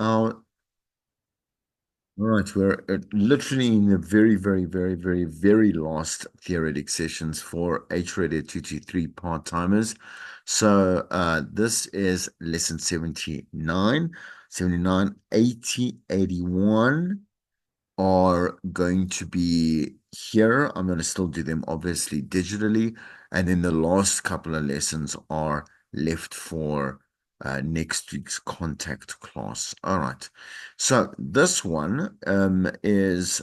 All right, we're literally in the very, very, very, very, very last theoretic sessions for Hrad 223 part-timers. So this is lesson 79, 79, 80, 81 are going to be here. I'm going to still do them obviously digitally. And then the last couple of lessons are left for next week's contact class. All right. So this one is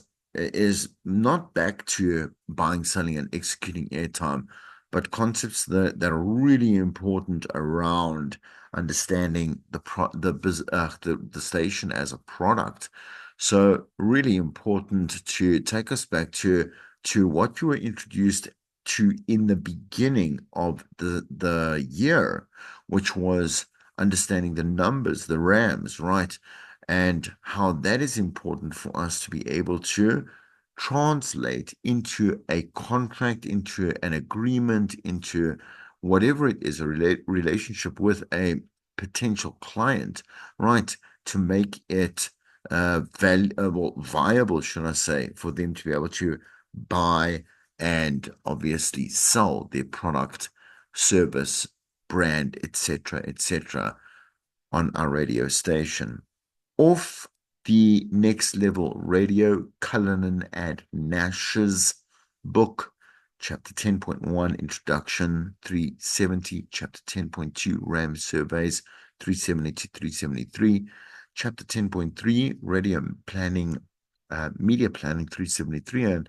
not back to buying, selling, and executing airtime, but concepts that are really important around understanding the station as a product. So really important to take us back to what you were introduced to in the beginning of the year, which was understanding the numbers, the RAMs, right? And how that is important for us to be able to translate into a contract, into an agreement, into whatever it is, a relationship with a potential client, right? To make it viable, should I say, for them to be able to buy and obviously sell their product, service, brand, etc., etc., on our radio station. Off the Next Level Radio, Cullinan and Nash's book, Chapter 10.1, Introduction, 370, Chapter 10.2, RAM Surveys, 370 to 373, Chapter 10.3, Radio Planning, Media Planning, 373, and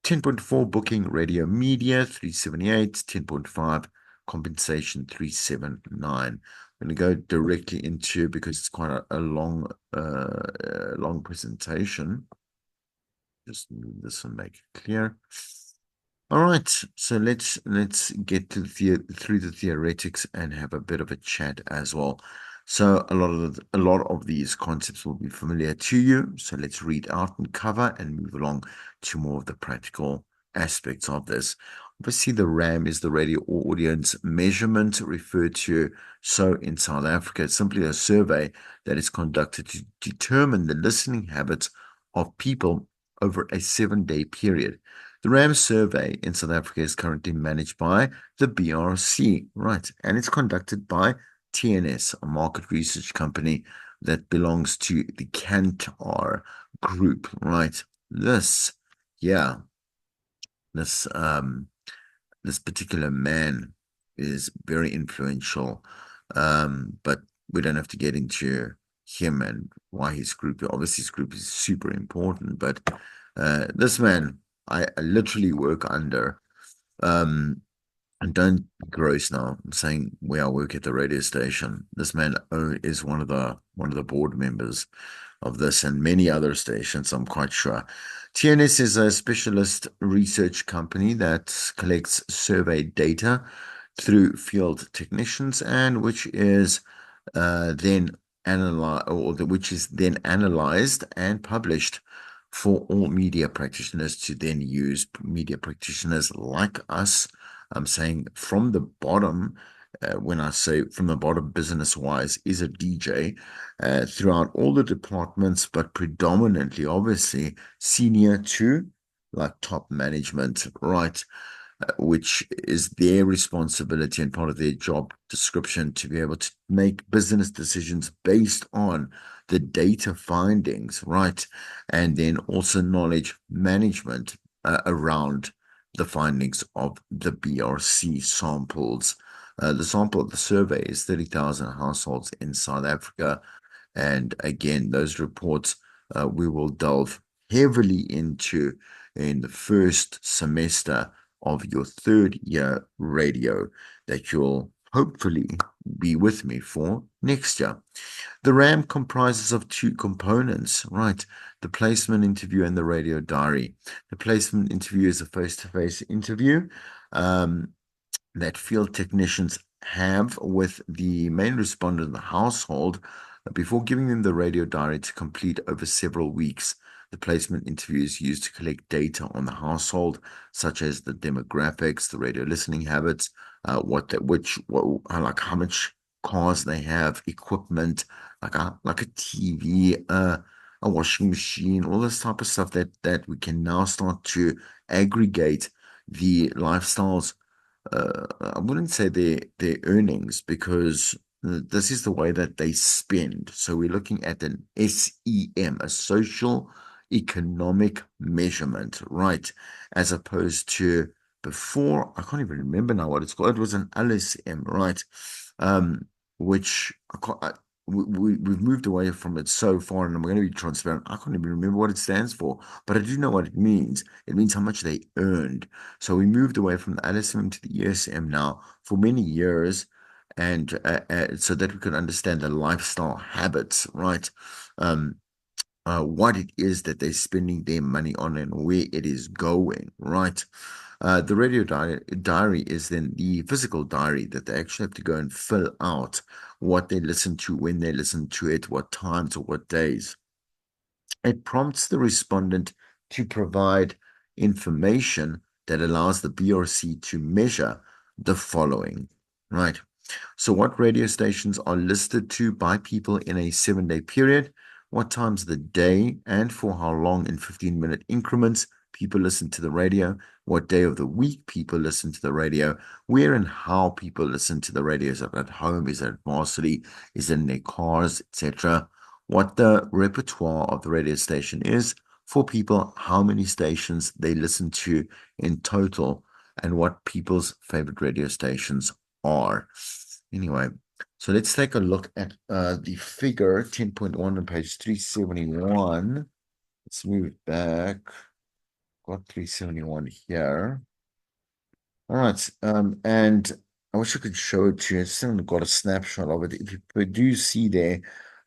10.4, Booking Radio Media, 378, 10.5, Compensation, 379. I'm going to go directly into, because it's quite a long presentation. Just move this and make it clear. All right, so let's get to through the theoretics and have a bit of a chat as well. So a lot of these concepts will be familiar to you. So let's read out and cover and move along to more of the practical aspects of this. Obviously, the RAM is the radio audience measurement referred to. So in South Africa, it's simply a survey that is conducted to determine the listening habits of people over a 7-day period. The RAM survey in South Africa is currently managed by the BRC, right? And it's conducted by TNS, a market research company that belongs to the Kantar group, right? This, yeah, this this particular man is very influential. But we don't have to get into him and why his group, obviously his group is super important, but this man I literally work under. Um, and don't be gross now. I'm saying where I work at the radio station. This man is one of the board members of this and many other stations, I'm quite sure. TNS is a specialist research company that collects survey data through field technicians and which is then which is then analyzed and published for all media practitioners to then use. Media practitioners like us, I'm saying from the bottom, when I say from the bottom business wise, is a DJ throughout all the departments, but predominantly, obviously, senior to like top management, right? Which is their responsibility and part of their job description to be able to make business decisions based on the data findings, right? And then also knowledge management around the findings of the BRC samples. The sample of the survey is 30,000 households in South Africa. And again, those reports we will delve heavily into in the first semester of your third year radio that you'll hopefully be with me for next year. The RAM comprises of two components, right? The placement interview and the radio diary. The placement interview is a face-to-face interview that field technicians have with the main respondent in the household before giving them the radio diary to complete over several weeks. The placement interview is used to collect data on the household, such as the demographics, the radio listening habits, like how much cars they have, equipment like a TV, a washing machine, all this type of stuff that we can now start to aggregate the lifestyles. I wouldn't say their earnings because this is the way that they spend. So we're looking at an SEM, a social economic measurement, right? As opposed to before, I can't even remember now what it's called. It was an LSM, right? Um, which I can't, we've moved away from it so far, and I'm going to be transparent. I can't even remember what it stands for, but I do know what it means. It means how much they earned. So we moved away from the LSM to the ESM now for many years, and so that we could understand the lifestyle habits, right? Um, what it is that they're spending their money on and where it is going, right? The diary is then the physical diary that they actually have to go and fill out what they listen to, when they listen to it, what times or what days. It prompts the respondent to provide information that allows the BRC to measure the following, right? So, what radio stations are listed to by people in a 7 day period? What times of the day and for how long in 15-minute increments people listen to the radio? What day of the week people listen to the radio? Where and how people listen to the radio? Is it at home? Is it at varsity? Is it in their cars, etc.? What the repertoire of the radio station is for people, how many stations they listen to in total, and what people's favorite radio stations are. Anyway, so let's take a look at the figure 10.1 on page 371. Let's move back. Got 371 here. All right. And I wish I could show it to you. I just haven't got a snapshot of it. If you do see there,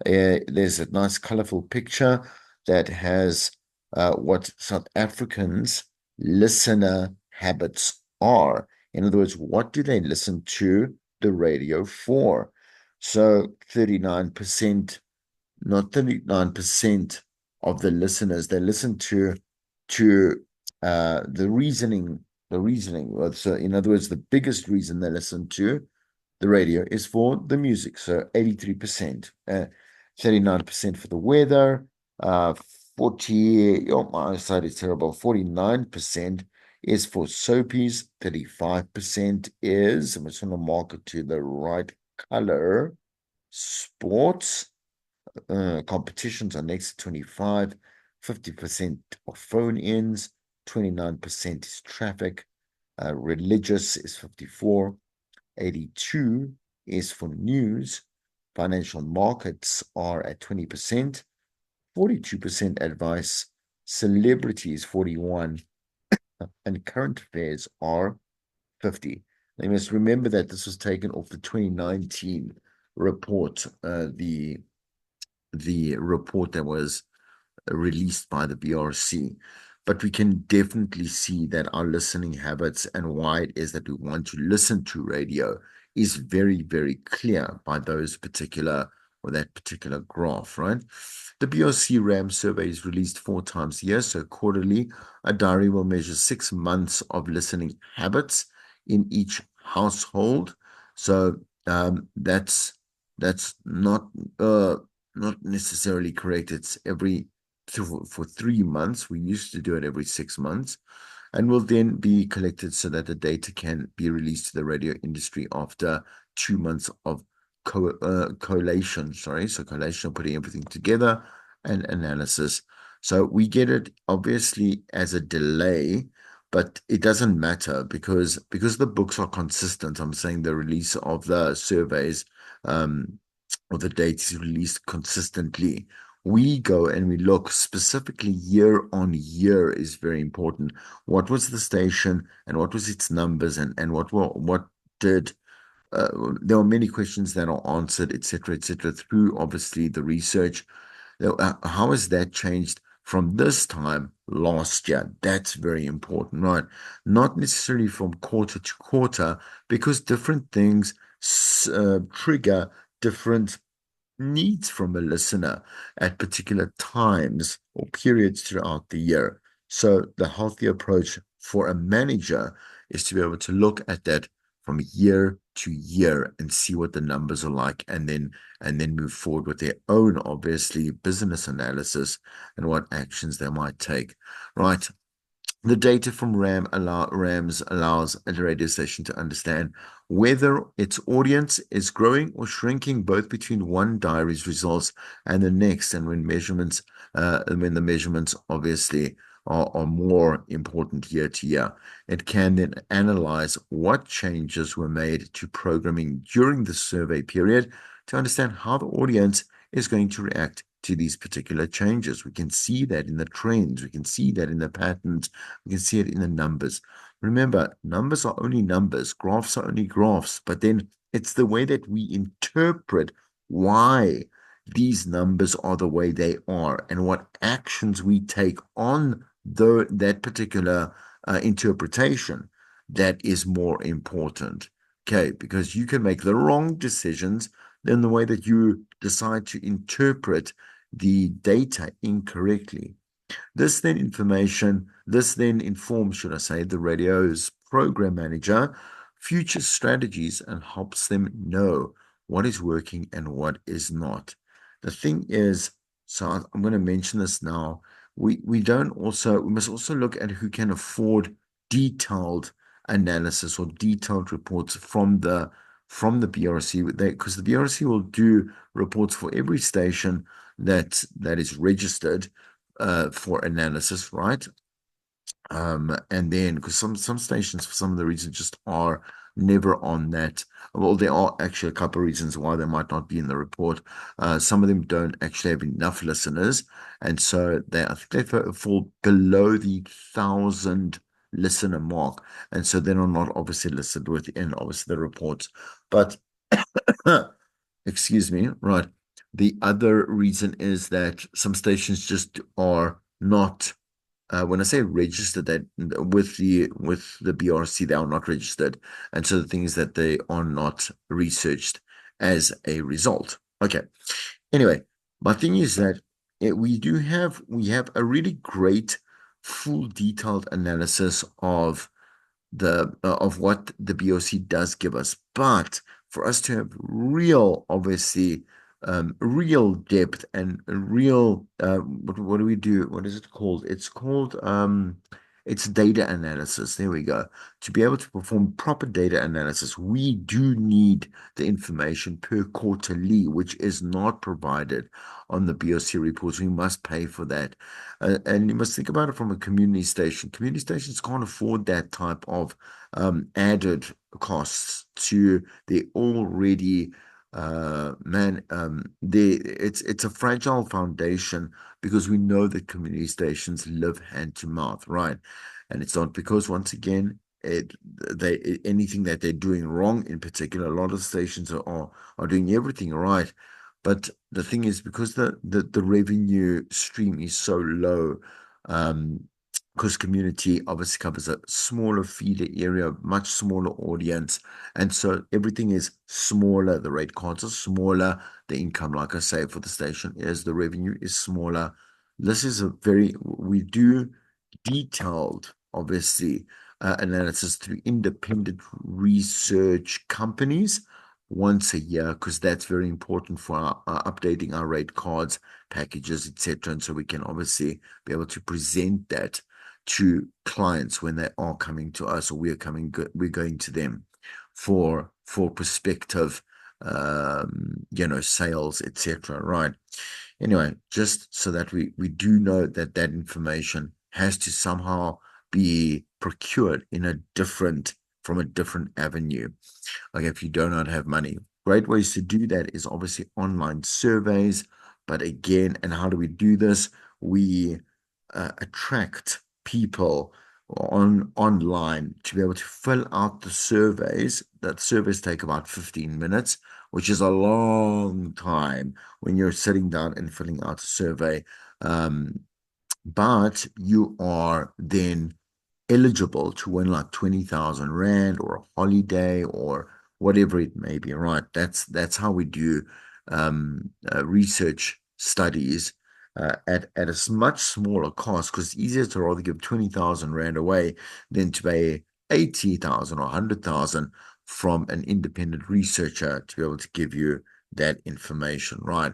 there's a nice colorful picture that has what South Africans' listener habits are. In other words, what do they listen to the radio for? So 39%, not 39% of the listeners, they listen to the reasoning. So in other words, the biggest reason they listen to the radio is for the music. So 83%, 39% for the weather, 40, oh, my eyesight is terrible, 49% is for soapies, 35% is, I'm just going to mark it to the right color, sports, competitions are next to 25, 50% of phone-ins, 29% is traffic, religious is 54, 82 is for news, financial markets are at 20%, 42% advice, celebrities 41, and current affairs are 50. Now, you must remember that this was taken off the 2019 report, the report that was released by the BRC. But we can definitely see that our listening habits and why it is that we want to listen to radio is very, very clear by those particular or that particular graph, right? The BRC RAM survey is released 4 times a year, so quarterly, a diary will measure 6 months of listening habits in each household. So that's not necessarily correct. It's every for 3 months. We used to do it every 6 months, and will then be collected so that the data can be released to the radio industry after 2 months of collation. So collation, putting everything together, and analysis. So we get it obviously as a delay, but it doesn't matter because the books are consistent. I'm saying the release of the surveys or the data is released consistently. We go and we look specifically year on year is very important. What was the station and what was its numbers and what did there are many questions that are answered, etc., etc., through obviously the research. How has that changed from this time last year? That's very important, right? Not necessarily from quarter to quarter, because different things trigger different needs from a listener at particular times or periods throughout the year. So the healthy approach for a manager is to be able to look at that from year to year and see what the numbers are like, and then move forward with their own, obviously, business analysis and what actions they might take. Right. The data from RAMs allows a radio station to understand whether its audience is growing or shrinking, both between one diary's results and the next, and when the measurements obviously are more important year to year. It can then analyze what changes were made to programming during the survey period to understand how the audience is going to react to these particular changes. We can see that in the trends, we can see that in the patterns, we can see it in the numbers. Remember, numbers are only numbers, graphs are only graphs, but then it's the way that we interpret why these numbers are the way they are and what actions we take on that particular interpretation that is more important. Okay, because you can make the wrong decisions in the way that you decide to interpret the data incorrectly. This then informs, should I say, the radio's program manager future strategies and helps them know what is working and what is not. The thing is, so I'm going to mention this now. We must also look at who can afford detailed analysis or detailed reports from the BRC, because the BRC will do reports for every station that is registered for analysis, right? And then because some stations for some of the reasons just are never on that. Well, there are actually a couple of reasons why they might not be in the report. Some of them don't actually have enough listeners, and so I think they fall below the 1,000 listener mark, and so they're not obviously listed within obviously the reports. But excuse me, right. The other reason is that some stations just are not, when I say registered, that with the BRC, they are not registered, and so the thing is that they are not researched as a result. Okay. Anyway, my thing is that we have a really great full detailed analysis of what the BOC does give us. But for us to have real, obviously, real depth and real, what do we do? What is it called? It's data analysis. There we go. To be able to perform proper data analysis, we do need the information per quarterly, which is not provided on the BOC reports. We must pay for that. And you must think about it from a community station. Community stations can't afford that type of added costs to the already it's a fragile foundation because we know that community stations live hand to mouth, right? And it's not because once again anything that they're doing wrong in particular. A lot of stations are doing everything right, but the thing is, because the revenue stream is so low, because community obviously covers a smaller feeder area, much smaller audience, and so everything is smaller. The rate cards are smaller. The income, like I say, for the station is the revenue is smaller. This is we do detailed, obviously, analysis through independent research companies once a year, because that's very important for updating our rate cards, packages, etc. And so we can obviously be able to present that to clients when they are coming to us, or we're going to them for prospective sales, etc. Right. Anyway, just so that we do know that information has to somehow be procured from a different avenue. Like if you do not have money, great ways to do that is obviously online surveys. But again, and how do we do this? We attract people online to be able to fill out the surveys. That surveys take about 15 minutes, which is a long time when you're sitting down and filling out a survey. But you are then eligible to win like 20,000 Rand or a holiday or whatever it may be, right? That's how we do research studies at a much smaller cost, because it's easier to rather give 20,000 Rand away than to pay 80,000 or 100,000 from an independent researcher to be able to give you that information, right?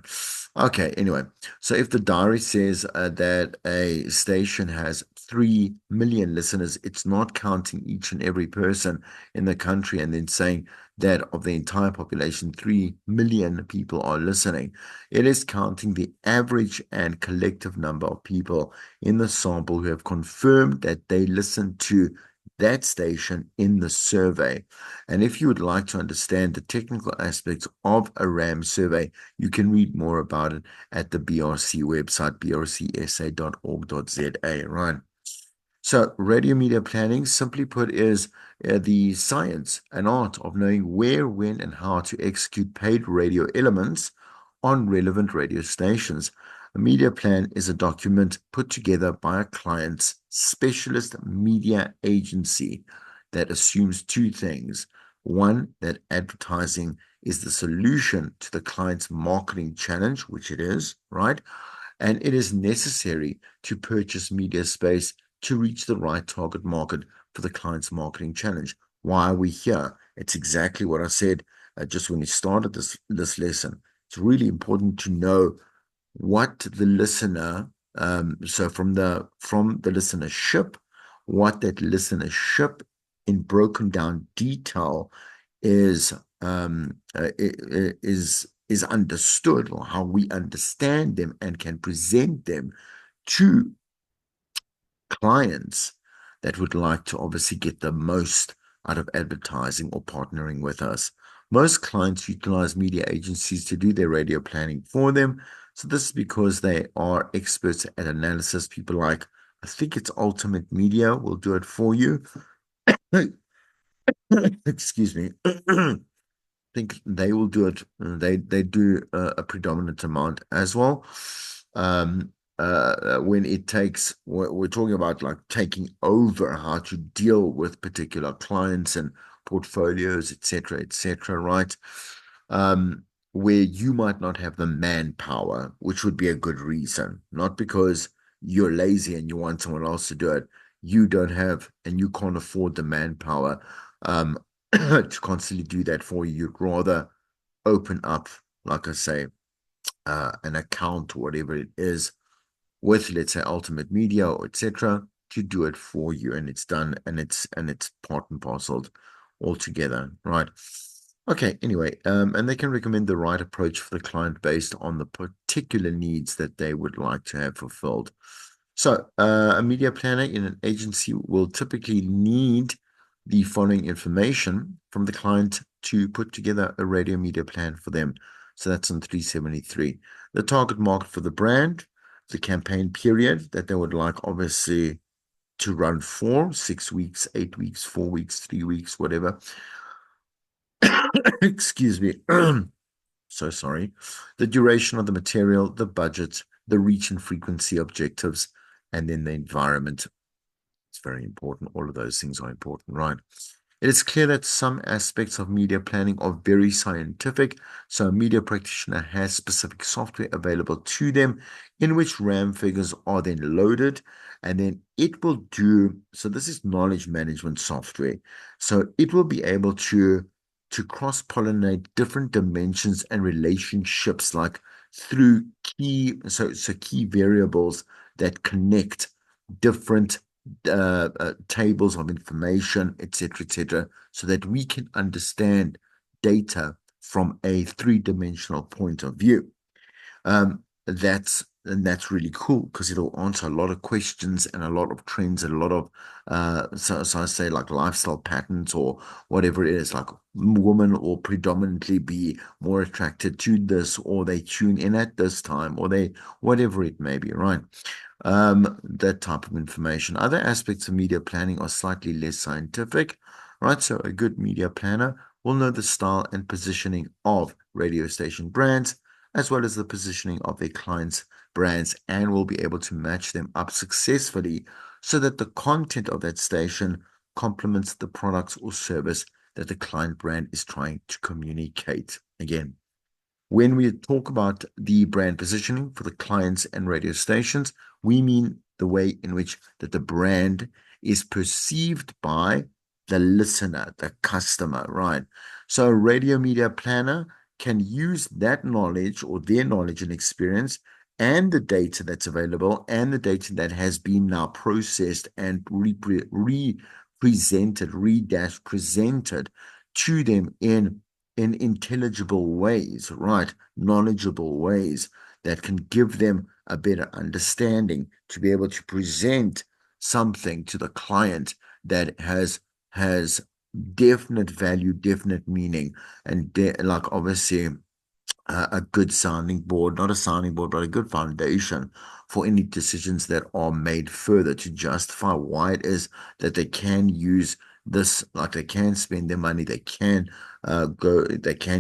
Okay, anyway, so if the diary says that a station has 3 million listeners, it's not counting each and every person in the country and then saying that of the entire population, 3 million people are listening. It is counting the average and collective number of people in the sample who have confirmed that they listen to that station in the survey. And if you would like to understand the technical aspects of a RAM survey, you can read more about it at the BRC website, brcsa.org.za, right? So radio media planning, simply put, is the science and art of knowing where, when, and how to execute paid radio elements on relevant radio stations. A media plan is a document put together by a client's specialist media agency that assumes two things. One, that advertising is the solution to the client's marketing challenge, which it is, right? And it is necessary to purchase media space to reach the right target market for the client's marketing challenge. Why are we here? It's exactly what I said just when we started this lesson. It's really important to know what the listener, so from the listenership, what that listenership in broken down detail is is understood, or how we understand them and can present them to clients that would like to obviously get the most out of advertising or partnering with us. Most clients utilize media agencies to do their radio planning for them. So this is because they are experts at analysis. People like, I think it's Ultimate Media will do it for you. Excuse me. Think they will do it. They do a predominant amount as well. Um, when it takes, we're talking about like taking over how to deal with particular clients and portfolios, etc., right? Where you might not have the manpower, which would be a good reason, not because you're lazy and you want someone else to do it. You don't have and you can't afford the manpower. To constantly do that for you. You'd rather open up, like I say, an account or whatever it is with, let's say, Ultimate Media or etc. to do it for you, and it's done, and it's part and parcel all together, right? Okay, anyway, and they can recommend the right approach for the client based on the particular needs that they would like to have fulfilled. So, a media planner in an agency will typically need the following information from the client to put together a radio media plan for them. So that's on 373. The target market for the brand, the campaign period that they would like, obviously, to run for 6 weeks, 8 weeks, 4 weeks, 3 weeks, whatever. Excuse me. So sorry. The duration of the material, the budget, the reach and frequency objectives, and then the environment. It's very important. All of those things are important, right? It is clear that some aspects of media planning are very scientific, so a media practitioner has specific software available to them in which RAM figures are then loaded, and then it will do, so this is knowledge management software. So it will be able to cross-pollinate different dimensions and relationships, like through key variables that connect different tables of information, etc., so that we can understand data from a three-dimensional point of view. That's really cool because it'll answer a lot of questions and a lot of trends and a lot of so I say like lifestyle patterns or whatever it is, like women will predominantly be more attracted to this, or they tune in at this time, or they whatever it may be, right? That type of information. Other aspects of media planning are slightly less scientific, right? So a good media planner will know the style and positioning of radio station brands, as well as the positioning of their clients' brands, and will be able to match them up successfully so that the content of that station complements the products or service that the client brand is trying to communicate. Again, when we talk about the brand positioning for the clients and radio stations, we mean the way in which that the brand is perceived by the listener, the customer, right? So a radio media planner can use that knowledge or their knowledge and experience and the data that's available and the data that has been now processed and represented, presented to them in intelligible ways, right? Knowledgeable ways that can give them a better understanding to be able to present something to the client that has definite value, definite meaning, and like obviously a good sounding board, not a sounding board, but a good foundation for any decisions that are made further to justify why it is that they can use this, like they can spend their money, they can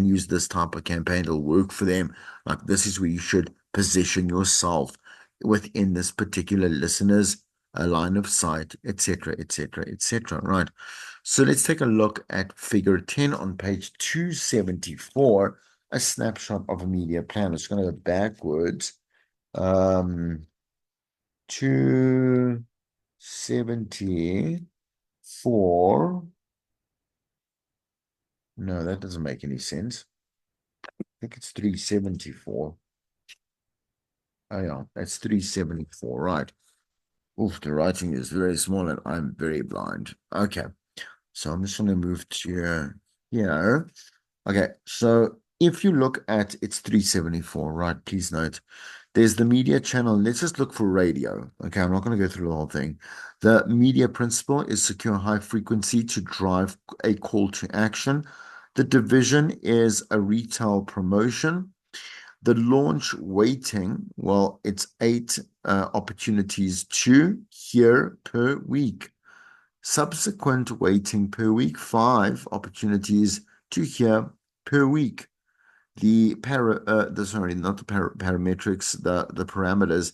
use this type of campaign, it'll work for them. Like this is where you should position yourself within this particular listener's line of sight, etc., etc., etc. Right. So let's take a look at figure 10 on page 274, a snapshot of a media plan. It's going to go backwards. 274. No, that doesn't make any sense. I think it's 374. Oh, yeah, that's 374, right. Oof, the writing is very small and I'm very blind. Okay, so I'm just going to move to here. Okay, so if you look at it's 374, right? Please note there's the media channel. Let's just look for radio. Okay, I'm not going to go through the whole thing. The media principle is secure high frequency to drive a call to action. The division is a retail promotion. The launch waiting, well, it's 8 opportunities to hear per week. Subsequent waiting per week, 5 opportunities to hear per week. Sorry, not the parametrics, the parameters,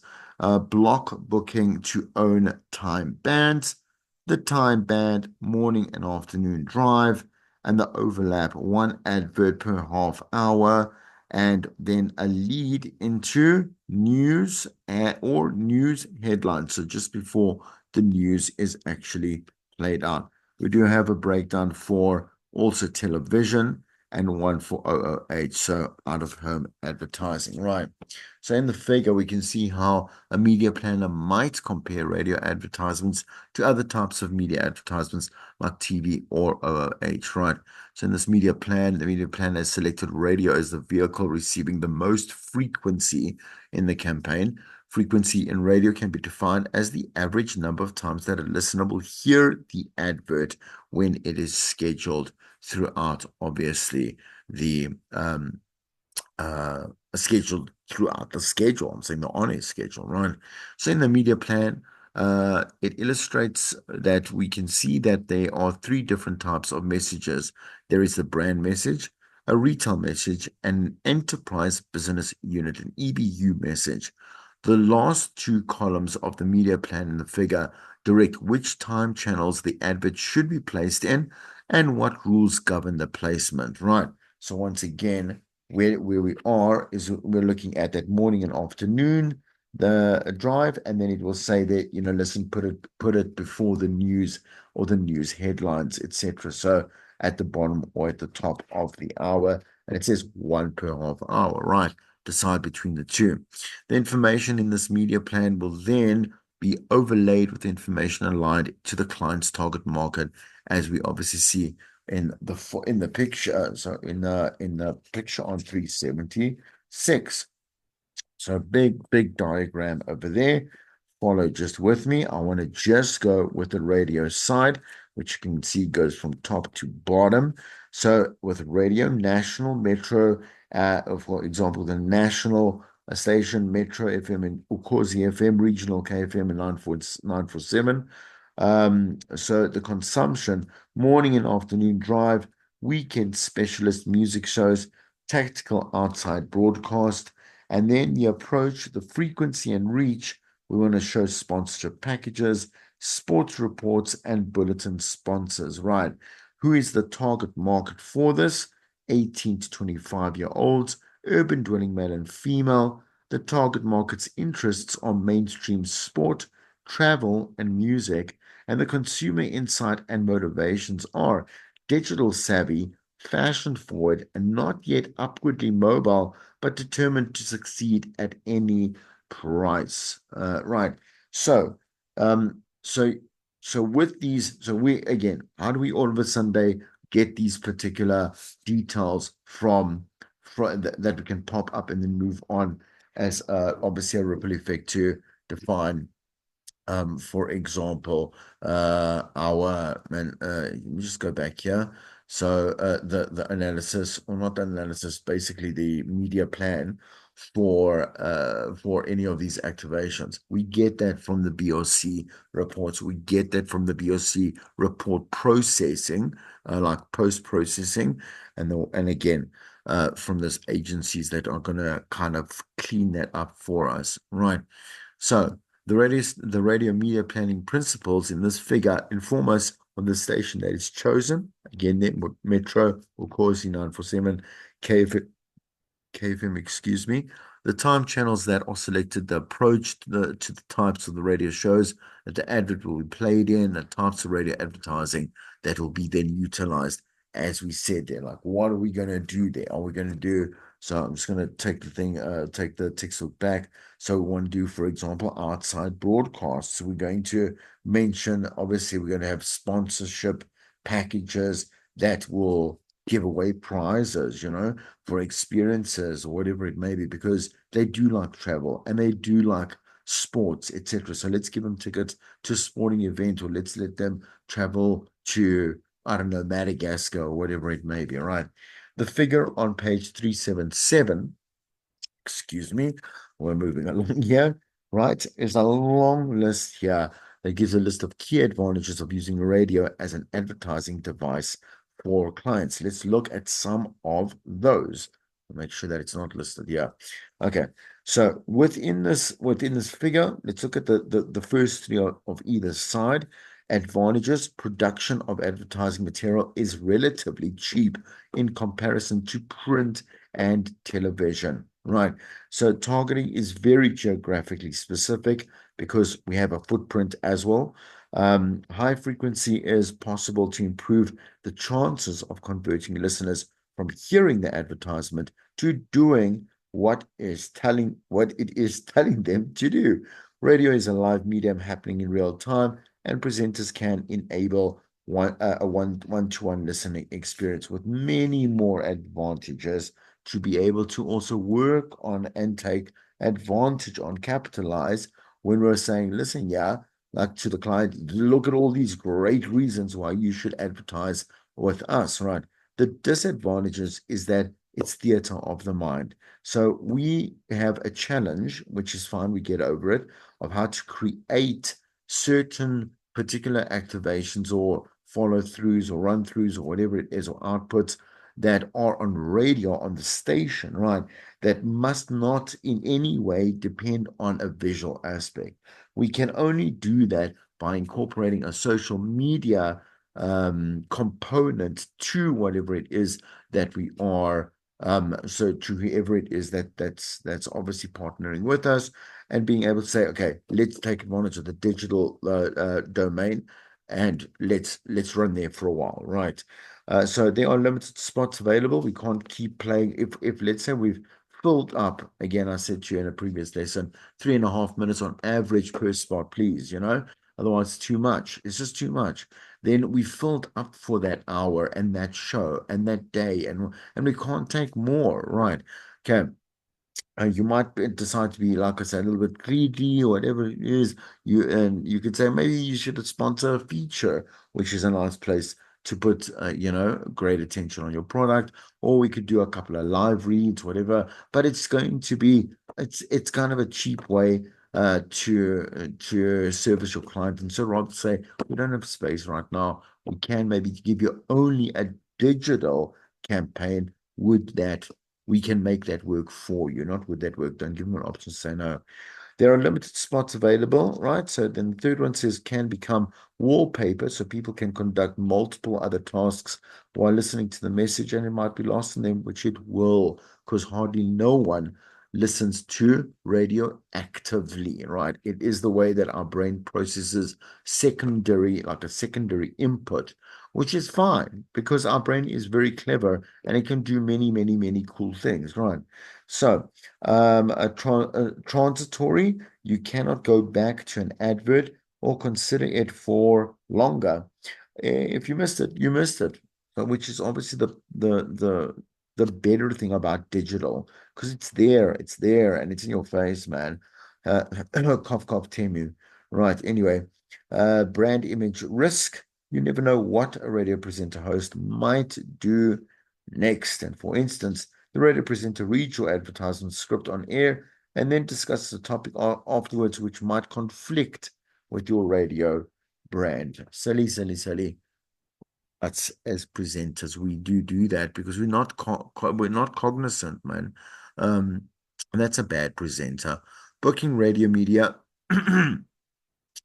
block booking to own time bands, the time band, morning and afternoon drive, and the overlap, 1 advert per half hour, and then a lead into news or news headlines. So just before the news is actually played out. We do have a breakdown for also television and one for OOH, so out of home advertising, right? So in the figure, we can see how a media planner might compare radio advertisements to other types of media advertisements like TV or OOH, right? So in this media plan, the media planner has selected radio as the vehicle receiving the most frequency in the campaign. Frequency in radio can be defined as the average number of times that a listener will hear the advert when it is scheduled throughout, obviously, the scheduled throughout the schedule. I'm saying the on-air schedule, right? So in the media plan, it illustrates that we can see that there are 3 different types of messages. There is the brand message, a retail message, and an enterprise business unit, an EBU message. The last 2 columns of the media plan in the figure direct which time channels the advert should be placed in and what rules govern the placement, right? So once again, where we are is we're looking at that morning and afternoon, the drive, and then it will say that, listen, put it before the news or the news headlines, etc. So at the bottom or at the top of the hour, and it says 1 per half hour, right? Decide between the 2. The information in this media plan will then be overlaid with information aligned to the client's target market, as we obviously see in the picture. So in the picture on 376. So big diagram over there. Follow just with me. I want to just go with the radio side, which you can see goes from top to bottom. So with radio, national, metro, for example, the national station, Metro FM and Ukozi FM, regional KFM and 947. So the consumption, morning and afternoon drive, weekend specialist music shows, tactical outside broadcast, and then the approach, the frequency and reach. We want to show sponsorship packages, sports reports, and bulletin sponsors, right? Who is the target market for this? 18 to 25-year-olds, urban dwelling male and female. The target market's interests are mainstream sport, travel, and music, and the consumer insight and motivations are digital savvy, fashion forward, and not yet upwardly mobile, but determined to succeed at any price. Right. So, um, so, so with these, so we again, how do we all of a Sunday get these particular details from that we can pop up and then move on as obviously a ripple effect to define for example, let me just go back here. So the analysis, or not the analysis, basically the media plan for any of these activations. We get that from the BOC reports. We get that from the BOC report processing, like post processing, and again. From those agencies that are going to kind of clean that up for us, right? So the radio media planning principles in this figure inform us on the station that is chosen. Again, Network Metro or Corsi 947, KFM, excuse me. The time channels that are selected, the approach to the types of the radio shows that the advert will be played in, the types of radio advertising that will be then utilized. As we said there, like what are we going to do there? Are we going to do? So I'm just going to take the textbook back. So we want to do, for example, outside broadcasts. So we're going to mention, obviously, we're going to have sponsorship packages that will give away prizes, for experiences or whatever it may be, because they do like travel and they do like sports, etc. So let's give them tickets to a sporting event, or let's let them travel to, I don't know, Madagascar or whatever it may be. All right. The figure on page 377, excuse me, we're moving along here, right? Is a long list here that gives a list of key advantages of using radio as an advertising device for clients. Let's look at some of those. Make sure that it's not listed here. Okay, so within this figure, let's look at the first three of either side. Advantages: production of advertising material is relatively cheap in comparison to print and television. Right. So targeting is very geographically specific because we have a footprint as well. High frequency is possible to improve the chances of converting listeners from hearing the advertisement to doing what it is telling them to do. Radio is a live medium happening in real time, and presenters can enable a one-to-one listening experience with many more advantages to be able to also work on and take advantage on, capitalize when we're saying, listen, yeah, like to the client, look at all these great reasons why you should advertise with us, right? The disadvantages is that it's theater of the mind. So we have a challenge, which is fine, we get over it, of how to create certain particular activations or follow throughs or run throughs or whatever it is, or outputs that are on radio on the station, right? That must not in any way depend on a visual aspect. We can only do that by incorporating a social media component to whatever it is that we are. So to whoever it is that's obviously partnering with us, and being able to say, okay, let's take advantage of the digital domain, and let's run there for a while, right? So there are limited spots available. We can't keep playing. If let's say we've filled up, again, I said to you in a previous lesson, 3.5 minutes on average per spot, please, otherwise it's too much. It's just too much. Then we filled up for that hour and that show and that day, and we can't take more, right? Okay. You might decide to be, like I said, a little bit greedy or whatever it is. You could say maybe you should sponsor a feature, which is a nice place to put great attention on your product. Or we could do a couple of live reads, whatever. But it's kind of a cheap way to service your client. And so rather say we don't have space right now. We can maybe give you only a digital campaign. Would that We can make that work for you, not would that work. Don't give them an option to say no. There are limited spots available, right? So then the third one says can become wallpaper, so people can conduct multiple other tasks while listening to the message, and it might be lost in them, which it will, because hardly no one listens to radio actively, right? It is the way that our brain processes secondary, like a secondary input, which is fine because our brain is very clever and it can do many, many, many cool things, right? So, a transitory, you cannot go back to an advert or consider it for longer. If you missed it, you missed it. Which is obviously the better thing about digital because it's there, and it's in your face, man. Uh, cough, cough, Temu. Right. Anyway, brand image risk. You never know what a radio presenter host might do next. And for instance, the radio presenter reads your advertisement script on air and then discusses the topic afterwards, which might conflict with your radio brand. Silly, silly, silly. Us as presenters, we do that because we're not cognizant, man. And that's a bad presenter. Booking radio media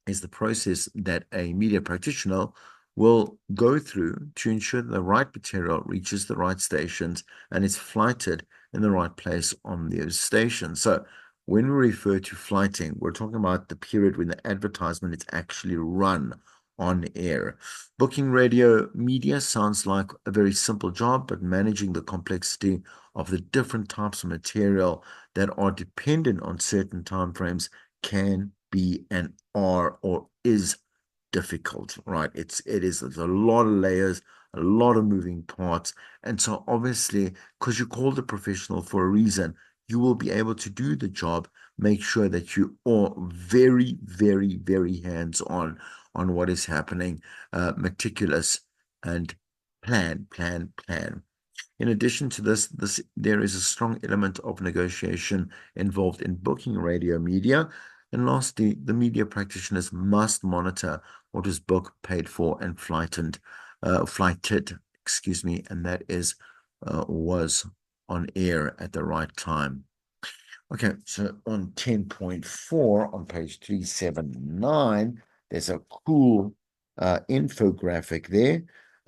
is the process that a media practitioner will go through to ensure that the right material reaches the right stations and is flighted in the right place on those stations. So when we refer to flighting, we're talking about the period when the advertisement is actually run on air. Booking radio media sounds like a very simple job, but managing the complexity of the different types of material that are dependent on certain timeframes can be and are or is difficult, right? There's a lot of layers, a lot of moving parts. And so obviously, because you're called a professional for a reason, you will be able to do the job, make sure that you are very, very, very hands-on on what is happening, meticulous and plan. In addition to this, there is a strong element of negotiation involved in booking radio media. And lastly, the media practitioners must monitor what is booked, paid for, and flighted, excuse me, and that is was on air at the right time. Okay, so on 10.4 on page 379, there's a cool infographic there.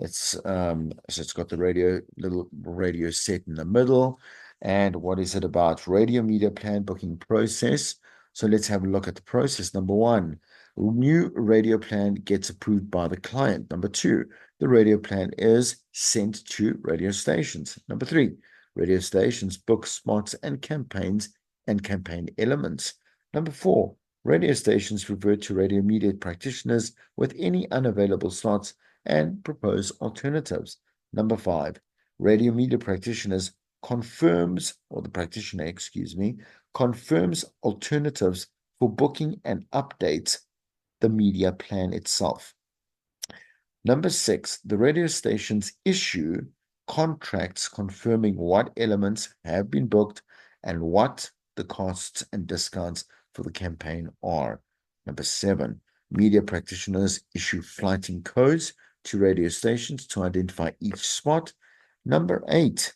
So it's got the little radio set in the middle. And what is it about? Radio media plan booking process. So let's have a look at the process. Number one, new radio plan gets approved by the client. Number two, the radio plan is sent to radio stations. Number three, radio stations book spots and campaigns and campaign elements. Number four, radio stations revert to radio media practitioners with any unavailable slots and propose alternatives. Number five, radio media practitioners confirms, or the practitioner, excuse me, confirms alternatives for booking and updates the media plan itself. Number six, the radio stations issue contracts confirming what elements have been booked and what the costs and discounts for the campaign are. Number seven, media practitioners issue flighting codes to radio stations to identify each spot. Number eight,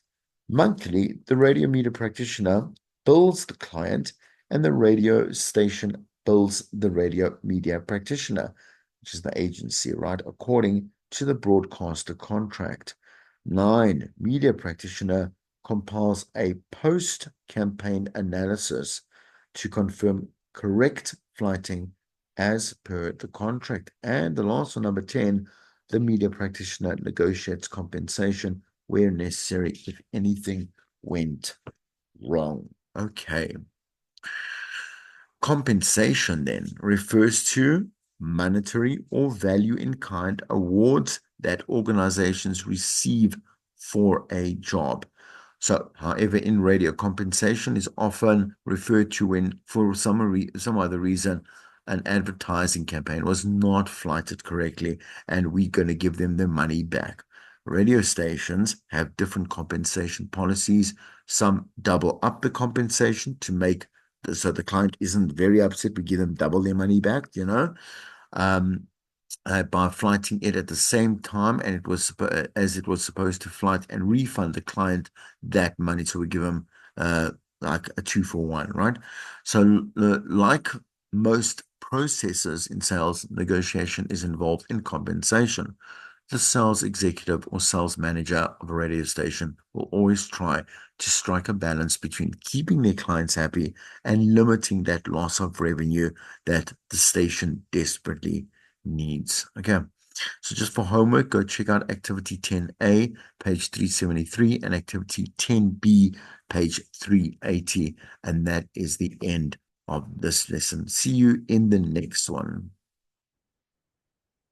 monthly, the radio media practitioner bills the client and the radio station bills the radio media practitioner, which is the agency, right, according to the broadcaster contract. Nine, media practitioner compiles a post-campaign analysis to confirm correct flighting as per the contract. And the last one, number 10, the media practitioner negotiates compensation where necessary if anything went wrong. Okay. Compensation then refers to monetary or value in kind awards that organizations receive for a job. So, however, in radio, compensation is often referred to when, for some other reason, an advertising campaign was not flighted correctly, and we're going to give them their money back. Radio stations have different compensation policies. Some double up the compensation to make so the client isn't very upset. We give them double their money back, um, by flighting it at the same time, and it was as it was supposed to flight and refund the client that money. So we give them like a 2-for-1, right? So like most processes in sales, negotiation is involved in compensation. The sales executive or sales manager of a radio station will always try to strike a balance between keeping their clients happy and limiting that loss of revenue that the station desperately needs. Okay. So just for homework, go check out activity 10A, page 373, and activity 10B, page 380. And that is the end of this lesson. See you in the next one.